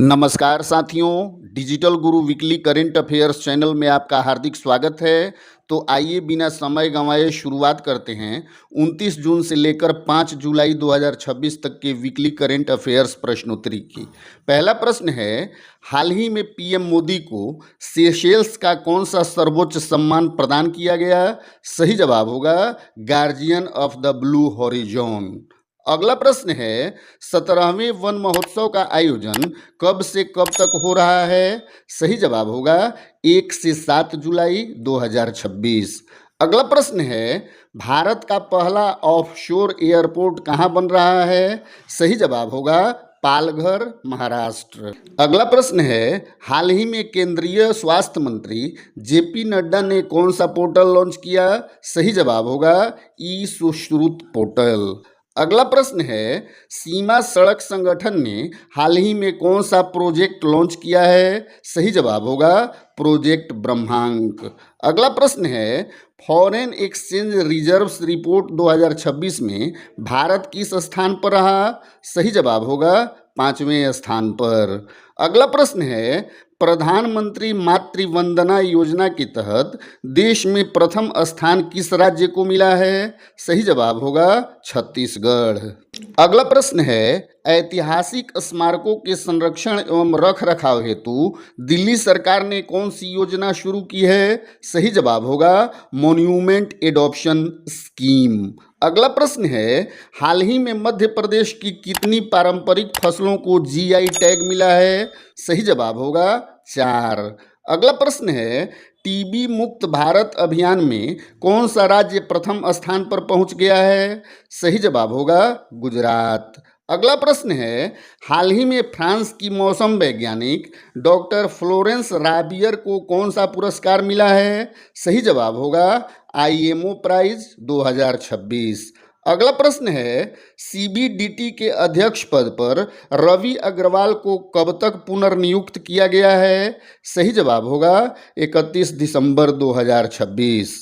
नमस्कार साथियों, डिजिटल गुरु weekly current affairs channel में आपका हार्दिक स्वागत है। तो आइए बिना समय गंवाए शुरुआत करते हैं 29 जून से लेकर 5 जुलाई 2026 तक के वीकली करंट अफेयर्स प्रश्नोत्तरी की। पहला प्रश्न है, हाल ही में पीएम मोदी को सेशेल्स का कौन सा सर्वोच्च सम्मान प्रदान किया गया? सही जवाब होगा guardian of the blue horizon. अगला प्रश्न है, 17वें वन महोत्सव का आयोजन कब से कब तक हो रहा है? सही जवाब होगा 1 से 7 जुलाई 2026। अगला प्रश्न है, भारत का पहला ऑफशोर एयरपोर्ट कहाँ बन रहा है? सही जवाब होगा पालघर, महाराष्ट्र। अगला प्रश्न है, हाल ही में केंद्रीय स्वास्थ्य मंत्री जेपी नड्डा ने कौन सा पोर्टल लॉन्च किया? सही जवाब होगा ई सुश्रुत पोर्टल। अगला प्रश्न है, सीमा सड़क संगठन ने हाल ही में कौन सा प्रोजेक्ट लॉन्च किया है? सही जवाब होगा प्रोजेक्ट ब्रह्मांक। अगला प्रश्न है, फॉरेन एक्सचेंज रिजर्व्स रिपोर्ट 2026 में भारत किस स्थान पर रहा? सही जवाब होगा 5वें स्थान पर। अगला प्रश्न है, प्रधानमंत्री मातृ वंदना योजना के तहत देश में प्रथम स्थान किस राज्य को मिला है? सही जवाब होगा छत्तीसगढ़। अगला प्रश्न है, ऐतिहासिक स्मारकों के संरक्षण एवं रख रखाव हेतु दिल्ली सरकार ने कौन सी योजना शुरू की है? सही जवाब होगा मॉन्यूमेंट एडॉप्शन स्कीम। अगला प्रश्न है, हाल ही में मध्य प्रदेश की कितनी पारंपरिक फसलों को जीआई टैग मिला है? सही जवाब होगा 4। अगला प्रश्न है, टीबी मुक्त भारत अभियान में कौन सा राज्य प्रथम स्थान पर पहुंच गया है? सही जवाब होगा गुजरात। अगला प्रश्न है, हाल ही में फ्रांस की मौसम वैज्ञानिक डॉक्टर फ्लोरेंस राबियर को कौन सा पुरस्कार मिला है? सही जवाब होगा आईएमओ प्राइज 2026। अगला प्रश्न है, सीबीडीटी के अध्यक्ष पद पर रवि अग्रवाल को कब तक पुनर्नियुक्त किया गया है? सही जवाब होगा 31 दिसंबर 2026।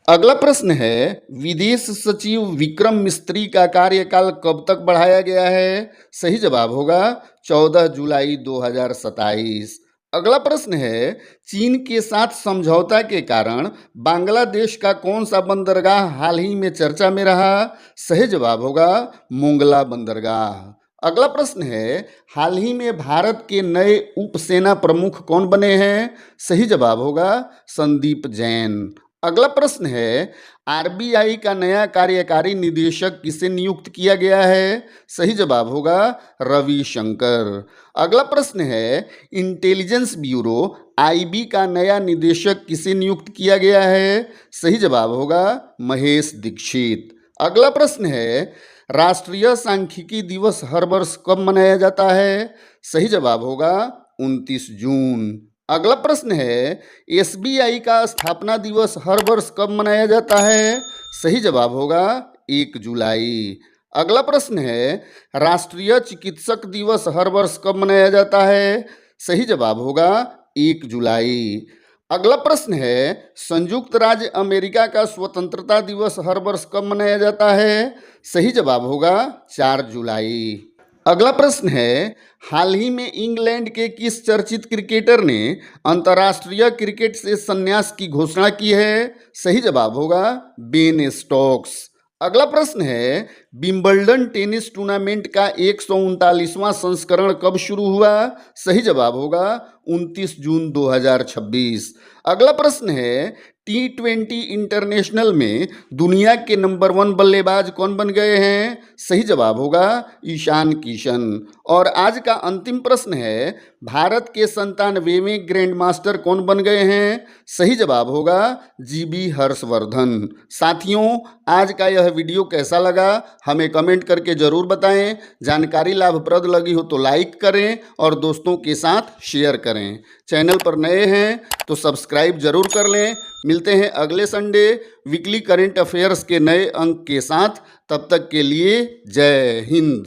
अगला प्रश्न है, विदेश सचिव विक्रम मिस्त्री का कार्यकाल कब तक बढ़ाया गया है? सही जवाब होगा 14 जुलाई 2027। अगला प्रश्न है, चीन के साथ समझौता के कारण बांग्लादेश का कौन सा बंदरगाह हाल ही में चर्चा में रहा? सही जवाब होगा मोंगला बंदरगाह। अगला प्रश्न है, हाल ही में भारत के नए उप सेना प्रमुख कौन बने हैं? सही जवाब होगा संदीप जैन। अगला प्रश्न है, आरबीआई का नया कार्यकारी निदेशक किसे नियुक्त किया गया है? सही जवाब होगा रविशंकर। अगला प्रश्न है, इंटेलिजेंस ब्यूरो आईबी का नया निदेशक किसे नियुक्त किया गया है? सही जवाब होगा महेश दीक्षित। अगला प्रश्न है, राष्ट्रीय सांख्यिकी दिवस हर वर्ष कब मनाया जाता है? सही जवाब होगा 29 जून। अगला प्रश्न है, एसबीआई का स्थापना दिवस हर वर्ष कब मनाया जाता है? सही जवाब होगा 1 जुलाई। अगला प्रश्न है, राष्ट्रीय चिकित्सक दिवस हर वर्ष कब मनाया जाता है? सही जवाब होगा 1 जुलाई। अगला प्रश्न है, संयुक्त राज्य अमेरिका का स्वतंत्रता दिवस हर वर्ष कब मनाया जाता है? सही जवाब होगा 4 जुलाई। अगला प्रश्न है, हाल ही में इंग्लैंड के किस चर्चित क्रिकेटर ने अंतर्राष्ट्रीय क्रिकेट से संन्यास की घोषणा की है? सही जवाब होगा बेन स्टोक्स। अगला प्रश्न है, विंबलडन टेनिस टूर्नामेंट का 139वां संस्करण कब शुरू हुआ? सही जवाब होगा 29 जून 2026। अगला प्रश्न है, T20 इंटरनेशनल में दुनिया के नंबर 1 बल्लेबाज कौन बन गए हैं? सही जवाब होगा ईशान किशन। और आज का अंतिम प्रश्न है, भारत के 97वें ग्रैंड मास्टर कौन बन गए हैं? सही जवाब होगा जीबी हर्षवर्धन। साथियों, आज का यह वीडियो कैसा लगा हमें कमेंट करके ज़रूर बताएं। जानकारी लाभप्रद लगी हो तो लाइक करें और दोस्तों के साथ शेयर करें। चैनल पर नए हैं तो सब्सक्राइब जरूर कर लें। मिलते हैं अगले संडे वीकली करंट अफेयर्स के नए अंक के साथ। तब तक के लिए जय हिंद।